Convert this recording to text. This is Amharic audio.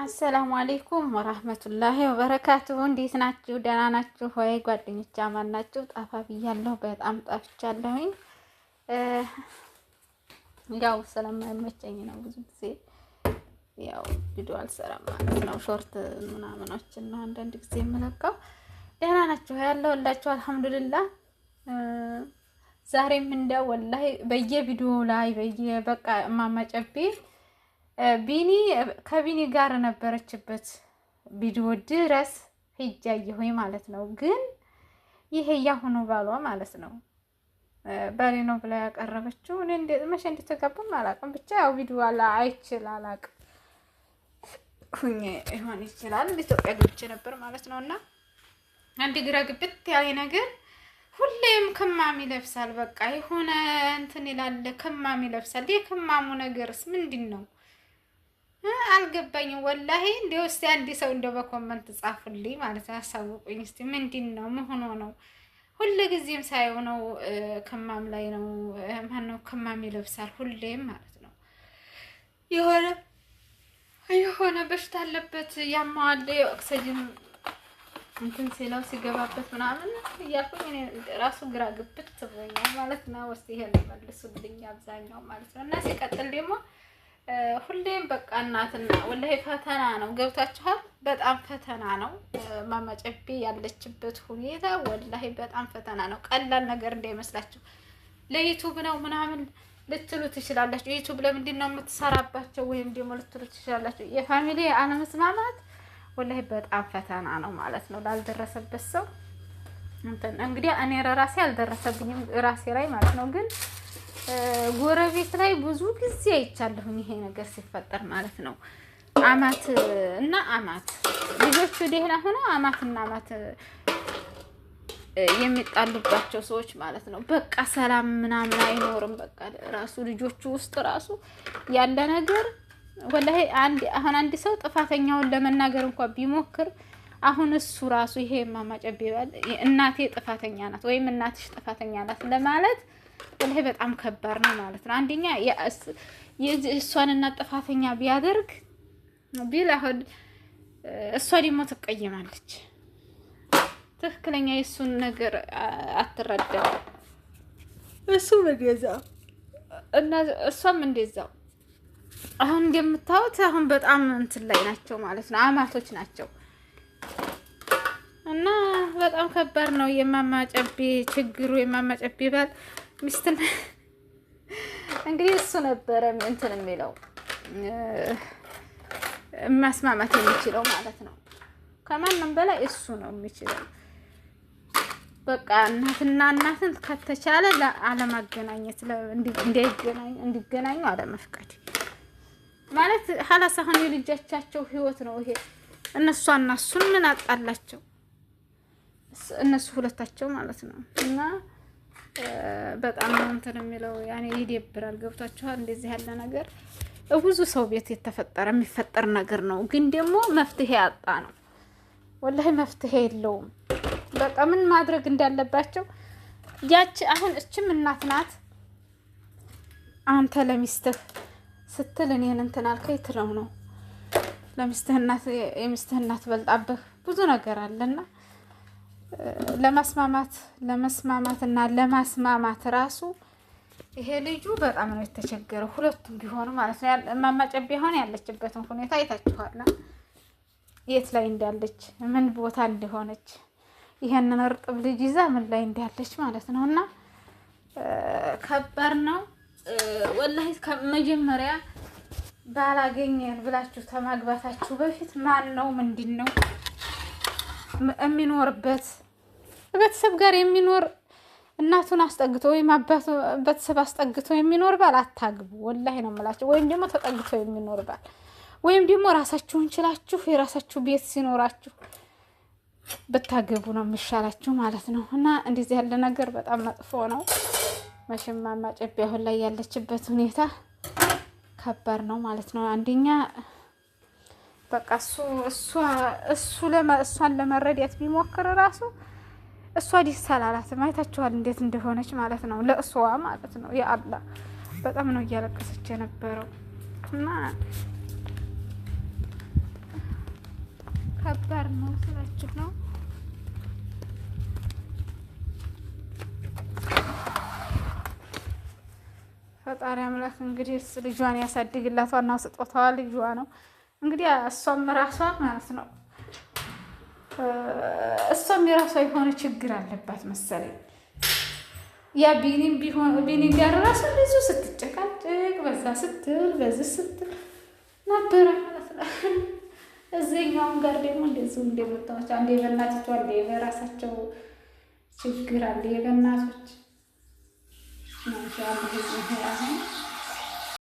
አሰላሙ አለይኩም ወራህመቱላሂ ወበረካቱሁ። እንዴት ናችሁ? ደህና ናችሁ ወይ ጓደኞቼ? አማን ናችሁ? ጠፋ ብያለሁ፣ በጣም ጠፍቻለሁኝ። ያው ስለማይመቸኝ ነው ብዙ ጊዜ ያው ቪዲዮ አልሰራም ማለት ነው። ሾርት ምናምኖችን ነው አንዳንድ ጊዜ የምለቀው። ደህና ናችሁ? ያለሁላችሁ አልሐምዱሊላህ። ዛሬም እንደው ወላሂ በየቪዲዮ ላይ በቃ እማማ ጨቤ ቢኒ ከቢኒ ጋር ነበረችበት ቪዲዮ ድረስ ሂጃየሁኝ ማለት ነው። ግን ይሄ ያሁኑ ባሏ ማለት ነው ባሌ ነው ብላ ያቀረበችው እኔ መቼ እንደተጋባም አላውቅም። ብቻ ያው ቪዲዮ አላውቅም ሁኜ ይሆን ይችላል ኢትዮጵያ ገብቼ ነበር ማለት ነውና አንድ ግራ ግብት ያለ ነገር ሁሌም ከማም ይለብሳል። በቃ የሆነ እንትን ይላል ከማም ይለብሳል። የከማሙ ነገርስ ምንድነው? አልገባኝም ወላሂ። እንደው እስቲ አንድ ሰው እንደው በኮመንት ጻፉልኝ ማለት ነው፣ አሳውቁኝ እስቲ ምንድነው? ምን ሆኖ ነው? ሁሉ ጊዜም ሳይው ነው ከማም ላይ ነው ማነው ከማም ይለብሳል ሁሌም ማለት ነው። የሆነ በሽታ አለበት ያማዋል፣ ኦክሲጅን እንትን ሲለው ሲገባበት ምናምን እያልኩኝ እኔ ራሱ ግራ ግብት ብሎኛል ማለት ነው። እስቲ ይሄን መልሱልኝ አብዛኛው ማለት ነው። እና ሲቀጥል ደግሞ ሁሌም በቃ እናትና ወላሂ ፈተና ነው። ገብታችኋል? በጣም ፈተና ነው። እማማ ጨቤ ያለችበት ሁኔታ ወላሂ በጣም ፈተና ነው። ቀላል ነገር እንዳይመስላችሁ። ለዩቲዩብ ነው ምናምን ልትሉ ትችላላችሁ። ዩቲዩብ ለምንድን ነው የምትሰራባቸው ወይም ደግሞ ልትሉ ትችላላችሁ። የፋሚሊ አለመስማማት ወላሂ በጣም ፈተና ነው ማለት ነው። ላልደረሰበት ሰው እንግዲህ እኔ ራሴ አልደረሰብኝም ራሴ ላይ ማለት ነው። ግን ጎረቤት ላይ ብዙ ጊዜ አይቻለሁኝ ይሄ ነገር ሲፈጠር ማለት ነው። አማት እና አማት ልጆቹ ደህና ሆነው አማትና አማት የሚጣሉባቸው ሰዎች ማለት ነው። በቃ ሰላም ምናምን አይኖርም። በቃ ራሱ ልጆቹ ውስጥ ራሱ ያለ ነገር ወላሂ አንድ ሰው ጥፋተኛውን ለመናገር እንኳን ቢሞክር አሁን እሱ ራሱ ይሄ እማማ ጨቤ ባል እናቴ ጥፋተኛ ናት ወይም እናትሽ ጥፋተኛ ናት ለማለት ወላሂ በጣም ከባድ ነው ማለት ነው። አንደኛ እሷን እናት ጥፋተኛ ቢያደርግ ቢል አሁን እሷ ደግሞ ትቀየማለች። ትክክለኛ የእሱን ነገር አትረዳም። እሱ እንደዛው እና እሷም እንደዛው አሁን እንደምታዩት አሁን በጣም እንትን ላይ ናቸው ማለት ነው። አማቶች ናቸው እና በጣም ከባድ ነው የእማማ ጨቤ ችግሩ። የእማማ ጨቤ ባል ሚስትን እንግዲህ እሱ ነበረ እንትን የሚለው ማስማማት የሚችለው ማለት ነው። ከማንም በላይ እሱ ነው የሚችለው። በቃ እናትና እናትን ከተቻለ አለማገናኘት እንዲገናኙ አለመፍቀድ ማለት ሀላስ አሁን የልጆቻቸው ህይወት ነው ይሄ። እነሷና እሱን ምን አጣላቸው? እነሱ ሁለታቸው ማለት ነው። እና በጣም ነው እንትን የሚለው ያኔ ይደብራል። ገብታችኋል? እንደዚህ ያለ ነገር ብዙ ሰው ቤት የሚፈጠር ነገር ነው። ግን ደግሞ መፍትሄ ያጣ ነው። ወላሂ መፍትሄ የለውም። በቃ ምን ማድረግ እንዳለባቸው ያቺ አሁን እችም እናት ናት። አንተ ለሚስትህ ስትል እኔን እንትን አልከኝ ትለው ነው። ለሚስትህ እናት የሚስትህ እናት በልጣብህ ብዙ ነገር አለና ለመስማማት እና ለማስማማት ራሱ ይሄ ልጁ በጣም ነው የተቸገረው። ሁለቱም ቢሆኑ ማለት ነው። እማማ ጨቤ ሆነ ያለችበትን ሁኔታ አይታችኋል። የት ላይ እንዳለች ምን ቦታ እንደሆነች ይሄንን እርጥብ ልጅ ይዛ ምን ላይ እንዳለች ማለት ነው። እና ከባድ ነው ወላሂ። ከመጀመሪያ ባላገኘን ብላችሁ ተማግባታችሁ በፊት ማን ነው ምንድን ነው የሚኖርበት ቤተሰብ ጋር የሚኖር እናቱን አስጠግቶ ወይም አባቱ ቤተሰብ አስጠግቶ የሚኖር ባል አታግቡ። ወላሂ ነው የምላችሁ። ወይም ደግሞ ተጠግቶ የሚኖር ባል ወይም ደግሞ ራሳችሁን ችላችሁ የራሳችሁ ቤት ሲኖራችሁ ብታገቡ ነው የሚሻላችሁ ማለት ነው። እና እንደዚህ ያለ ነገር በጣም መጥፎ ነው። መቼም እማማ ጨቤ አሁን ላይ ያለችበት ሁኔታ ከባድ ነው ማለት ነው። አንደኛ በቃ እሷን ለመረዳት ቢሞክር ራሱ እሷ ደስ አላላትም። አይታችኋል እንዴት እንደሆነች ማለት ነው። ለእሷ ማለት ነው። ያ አላህ በጣም ነው እያለቀሰች የነበረው እና ከባድ ነው ስላችሁ ነው። ፈጣሪ አምላክ እንግዲህ ልጇን ያሳድግላት። ዋናው ስጦታዋ ልጇ ነው። እንግዲህ እሷም ራሷ ማለት ነው እሷም የራሷ የሆነ ችግር አለባት መሰለኝ። ያ ቢኒ ጋር ራሱ ብዙ ስትጨቃጨቅ በዛ ስትል በዚህ ስትል ነበረ ማለት ነው። እዚህኛውም ጋር ደግሞ እንደዚሁ እንደምታዩት አንዴ በእናቶቿ አንዴ በራሳቸው ችግር አለ። የበእናቶች ማሻአላህ